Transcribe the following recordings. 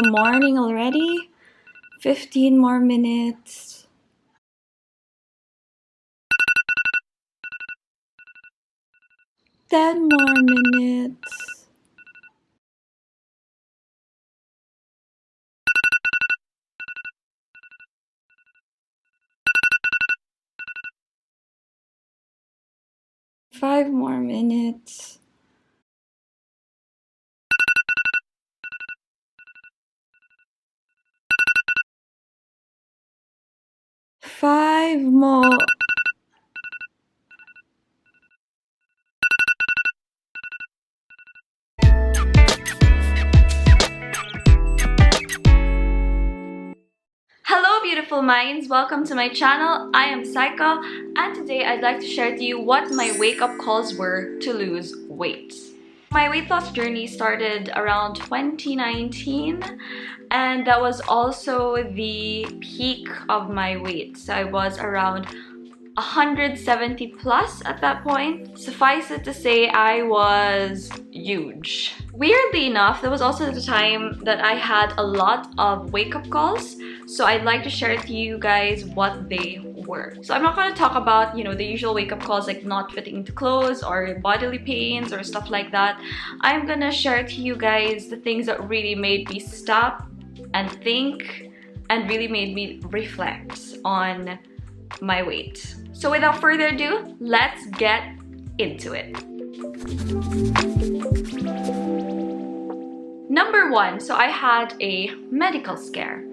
morning already. 15 more minutes. Ten more minutes. Five more minutes. Five more. Hello beautiful minds, welcome to my channel. I am Saika and today I'd like to share to you what my wake-up calls were to lose weight. My weight loss journey started around 2019 and that was also the peak of my weight. So I was around 170 plus at that point. Suffice it to say, I was huge. Weirdly enough, that was also the time that I had a lot of wake-up calls. So I'd like to share to you guys what they were. So I'm not going to talk about, the usual wake-up calls like not fitting into clothes or bodily pains or stuff like that. I'm going to share to you guys the things that really made me stop and think and really made me reflect on my weight. So without further ado, let's get into it. Number one, so I had a medical scare.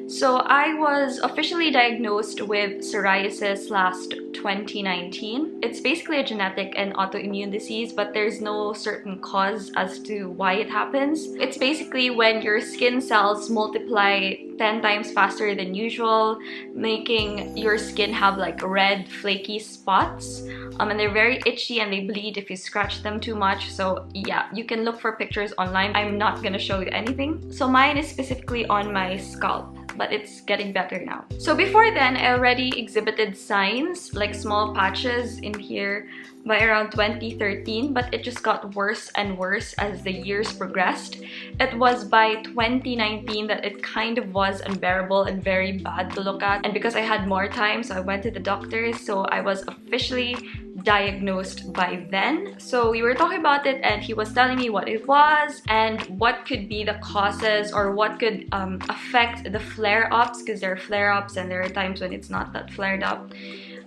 So I was officially diagnosed with psoriasis last 2019. It's basically a genetic and autoimmune disease, but there's no certain cause as to why it happens. It's basically when your skin cells multiply 10 times faster than usual, making your skin have like red flaky spots. And they're very itchy and they bleed if you scratch them too much. So yeah, you can look for pictures online. I'm not gonna show you anything. So mine is specifically on my scalp, but it's getting better now. So before then, I already exhibited signs like small patches in here by around 2013, but it just got worse and worse as the years progressed. It was by 2019 that it kind of was unbearable and very bad to look at. And because I had more time, so I went to the doctors, so I was officially diagnosed by then. So we were talking about it and he was telling me what it was and what could be the causes or what could affect the flare-ups, because there are flare-ups and there are times when it's not that flared up.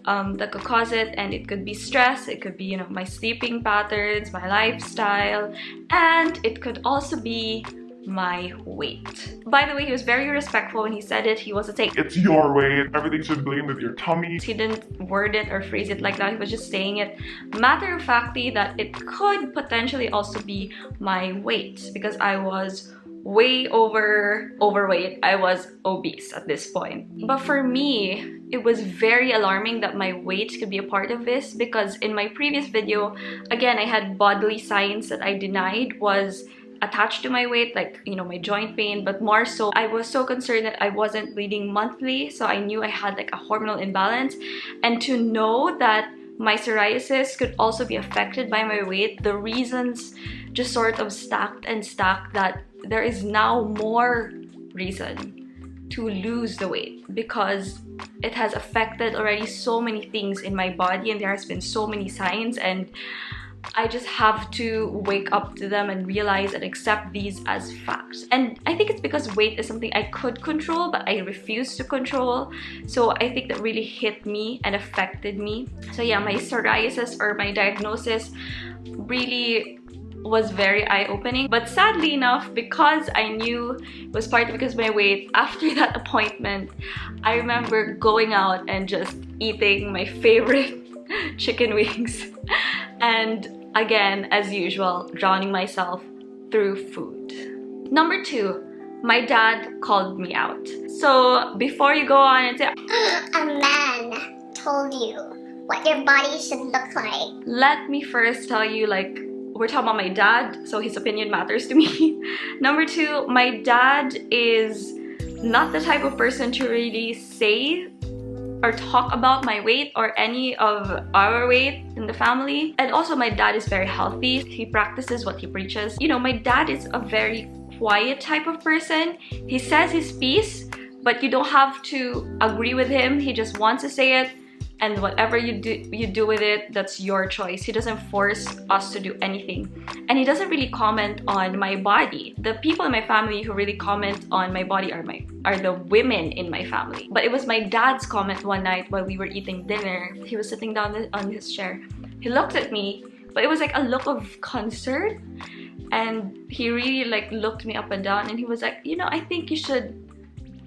That could cause it, and it could be stress, it could be my sleeping patterns, my lifestyle, and it could also be my weight. By the way, he was very respectful when he said it. He wasn't saying it's your weight, everything should blame with your tummy. He didn't word it or phrase it like that. He was just saying it matter-of-factly that it could potentially also be my weight because I was way overweight. I was obese at this point. But for me, it was very alarming that my weight could be a part of this because in my previous video, again, I had bodily signs that I denied was attached to my weight, like my joint pain, but more so I was so concerned that I wasn't bleeding monthly, so I knew I had like a hormonal imbalance. And to know that my psoriasis could also be affected by my weight, the reasons just sort of stacked and stacked that there is now more reason to lose the weight because it has affected already so many things in my body and there has been so many signs, and I just have to wake up to them and realize and accept these as facts. And I think it's because weight is something I could control but I refuse to control. So I think that really hit me and affected me. So yeah, my psoriasis or my diagnosis really was very eye-opening. But sadly enough, because I knew it was partly because of my weight, after that appointment, I remember going out and just eating my favorite chicken wings. And again, as usual, drowning myself through food. Number two, my dad called me out. So before you go on and say, a man told you what your body should look like, let me first tell you, we're talking about my dad, so his opinion matters to me. Number two, my dad is not the type of person to really say or talk about my weight or any of our weight in the family. And also my dad is very healthy. He practices what he preaches. My dad is a very quiet type of person. He says his piece, but you don't have to agree with him. He just wants to say it, and whatever you do with it, that's your choice. He doesn't force us to do anything. And he doesn't really comment on my body. The people in my family who really comment on my body are the women in my family. But it was my dad's comment one night while we were eating dinner. He was sitting down on his chair. He looked at me, but it was like a look of concern. And he really like looked me up and down, and he was like, you know, I think you should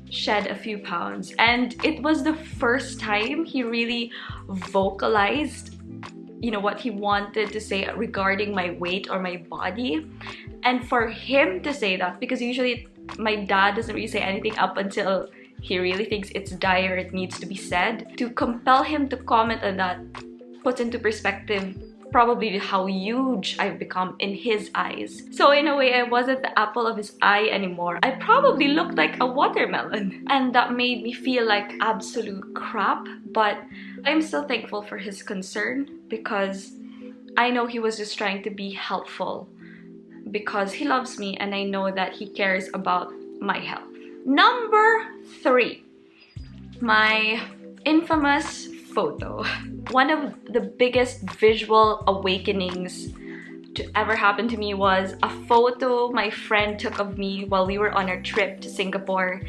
shed a few pounds. And it was the first time he really vocalized, you know, what he wanted to say regarding my weight or my body. And for him to say that, because usually my dad doesn't really say anything up until he really thinks it's dire, it needs to be said. To compel him to comment on that puts into perspective probably how huge I've become in his eyes. So in a way, I wasn't the apple of his eye anymore. I probably looked like a watermelon. And that made me feel like absolute crap. But I'm still thankful for his concern, because I know he was just trying to be helpful, because he loves me and I know that he cares about my health. Number 3, my infamous photo. One of the biggest visual awakenings to ever happen to me was a photo my friend took of me while we were on our trip to Singapore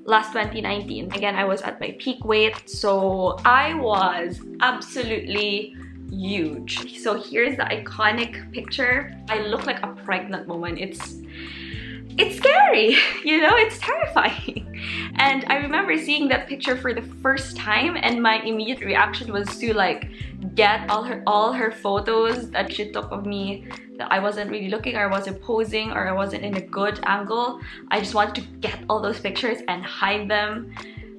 last 2019. Again, I was at my peak weight, so I was absolutely huge. So here's the iconic picture. I look like a pregnant woman. It's scary, you know, it's terrifying. And I remember seeing that picture for the first time, and my immediate reaction was to like get all her photos that she took of me that I wasn't really looking, or I wasn't posing, or I wasn't in a good angle. I just wanted to get all those pictures and hide them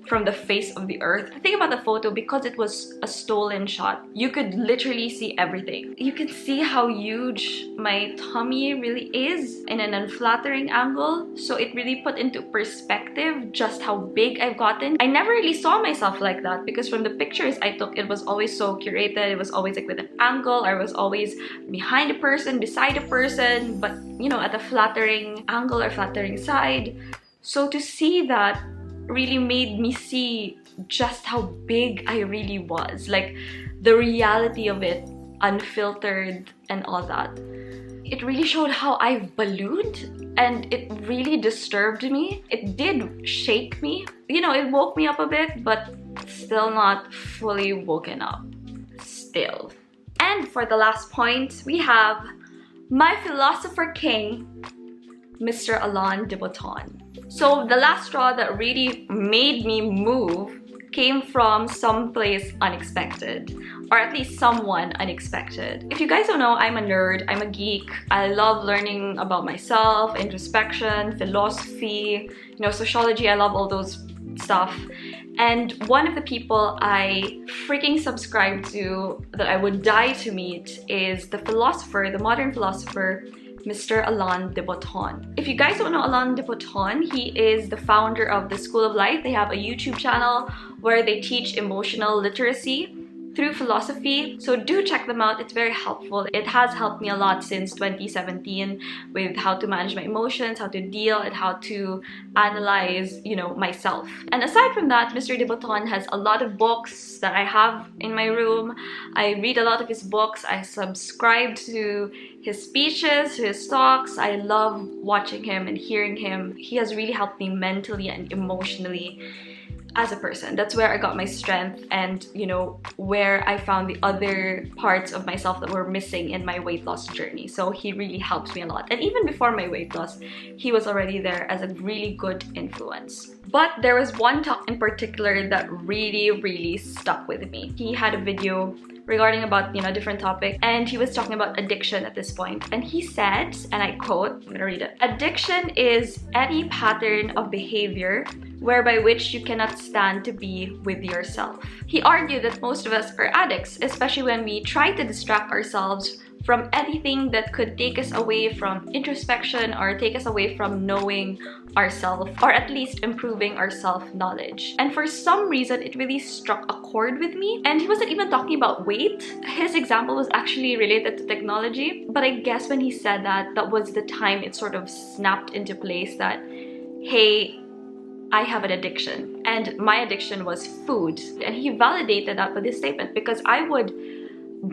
from the face of the earth. The thing about the photo, because it was a stolen shot, you could literally see everything. You could see how huge my tummy really is in an unflattering angle. So it really put into perspective just how big I've gotten. I never really saw myself like that, because from the pictures I took, it was always so curated. It was always like with an angle. I was always behind a person, beside a person, but you know, at a flattering angle or flattering side. So to see that really made me see just how big I really was, like the reality of it, unfiltered and all that. It really showed how I've ballooned, and it really disturbed me. It did shake me, you know, it woke me up a bit, but still not fully woken up still. And for the last point, we have my philosopher king, Mr. Alain de Botton. So the last straw that really made me move came from someplace unexpected, or at least someone unexpected. If you guys don't know, I'm a nerd, I'm a geek. I love learning about myself, introspection, philosophy, you know, sociology. I love all those stuff. And one of the people I freaking subscribe to, that I would die to meet, is the philosopher, the modern philosopher, Mr. Alain de Botton. If you guys don't know Alain de Botton, he is the founder of the School of Life. They have a YouTube channel where they teach emotional literacy through philosophy. So do check them out. It's very helpful. It has helped me a lot since 2017 with how to manage my emotions, how to deal, and how to analyze, you know, myself. And aside from that, Mr. de Botton has a lot of books that I have in my room. I read a lot of his books. I subscribe to his speeches, his talks. I love watching him and hearing him. He has really helped me mentally and emotionally as a person. That's where I got my strength, and you know, where I found the other parts of myself that were missing in my weight loss journey. So he really helped me a lot. And even before my weight loss, he was already there as a really good influence. But there was one talk in particular that really stuck with me. He had a video regarding about, you know, different topic, and he was talking about addiction at this point. And he said, and I quote, I'm gonna read it: "Addiction is any pattern of behavior whereby which you cannot stand to be with yourself." He argued that most of us are addicts, especially when we try to distract ourselves from anything that could take us away from introspection or take us away from knowing ourselves, or at least improving our self-knowledge. And for some reason, it really struck a chord with me. And he wasn't even talking about weight. His example was actually related to technology. But I guess when he said that, that was the time it sort of snapped into place that, hey, I have an addiction. And my addiction was food. And he validated that with his statement, because I would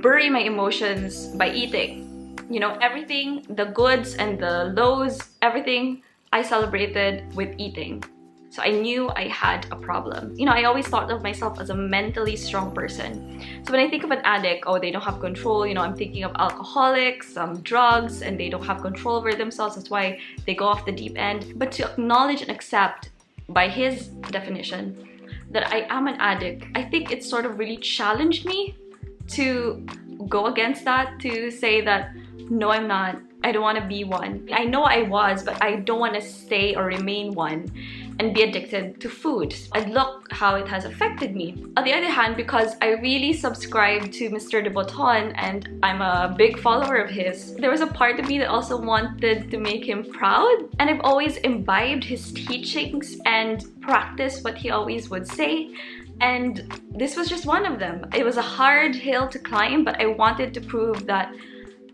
bury my emotions by eating. You know, everything, the goods and the lows, everything I celebrated with eating. So I knew I had a problem. You know, I always thought of myself as a mentally strong person. So when I think of an addict, oh, they don't have control. You know, I'm thinking of alcoholics, drugs, and they don't have control over themselves. That's why they go off the deep end. But to acknowledge and accept, by his definition, that I am an addict, I think it sort of really challenged me to go against that, to say that, no, I'm not. I don't want to be one. I know I was, but I don't want to stay or remain one and be addicted to food. And look how it has affected me. On the other hand, because I really subscribe to Mr. De Botton and I'm a big follower of his, there was a part of me that also wanted to make him proud. And I've always imbibed his teachings and practiced what he always would say. And this was just one of them. It was a hard hill to climb, but I wanted to prove that,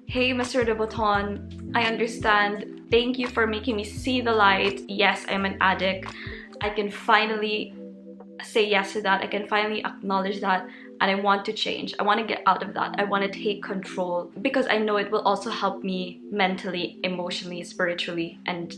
hey, Mr. De Botton, I understand. Thank you for making me see the light. Yes, I'm an addict. I can finally say yes to that. I can finally acknowledge that, and I want to change. I want to get out of that. I want to take control, because I know it will also help me mentally, emotionally, spiritually, and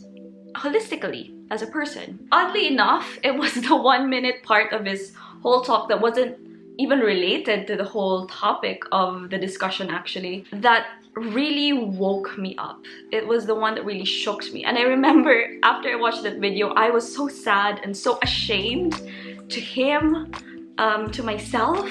holistically as a person. Oddly enough, it was the 1 minute part of his whole talk that wasn't even related to the whole topic of the discussion, actually, that really woke me up. It was the one that really shook me. And I remember after I watched that video, I was so sad and so ashamed to him, to myself,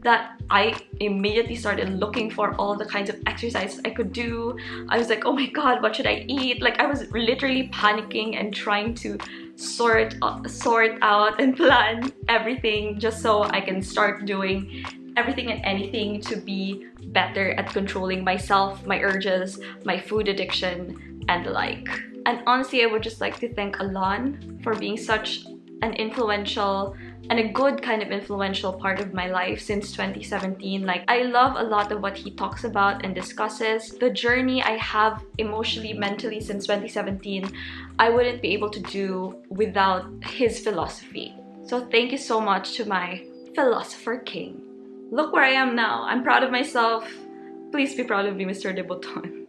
that I immediately started looking for all the kinds of exercises I could do. I was like, oh my god, what should I eat? Like, I was literally panicking and trying to sort out and plan everything just so I can start doing everything and anything to be better at controlling myself, my urges, my food addiction, and the like. And honestly, I would just like to thank Alon for being such an influential and a good kind of influential part of my life since 2017. Like, I love a lot of what he talks about and discusses. The journey I have emotionally, mentally since 2017, I wouldn't be able to do without his philosophy. So thank you so much to my philosopher king. Look where I am now. I'm proud of myself. Please be proud of me, Mr. De Botton.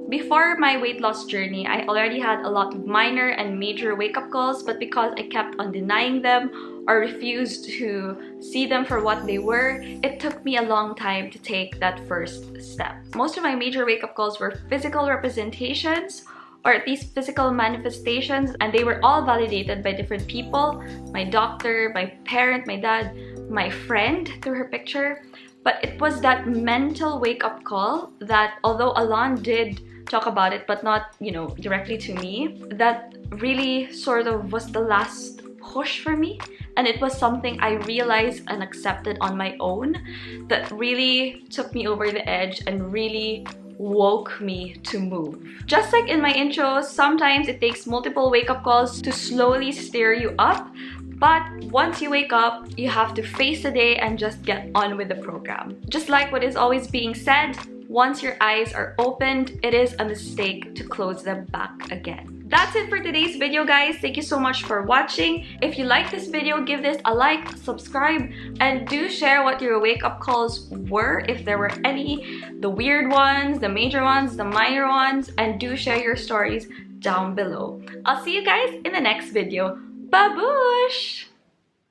Before my weight loss journey, I already had a lot of minor and major wake-up calls, but because I kept on denying them or refused to see them for what they were, it took me a long time to take that first step. Most of my major wake-up calls were physical representations, or at least physical manifestations, and they were all validated by different people. My doctor, my parent, my dad, my friend through her picture. But it was that mental wake-up call that, although Alon did talk about it, but not, you know, directly to me, that really sort of was the last push for me. And it was something I realized and accepted on my own that really took me over the edge and really woke me to move. Just like in my intro, sometimes it takes multiple wake-up calls to slowly stir you up. But once you wake up, you have to face the day and just get on with the program. Just like what is always being said, once your eyes are opened, it is a mistake to close them back again. That's it for today's video, guys. Thank you so much for watching. If you like this video, give this a like, subscribe, and do share what your wake-up calls were, if there were any, the weird ones, the major ones, the minor ones, and do share your stories down below. I'll see you guys in the next video. Babush!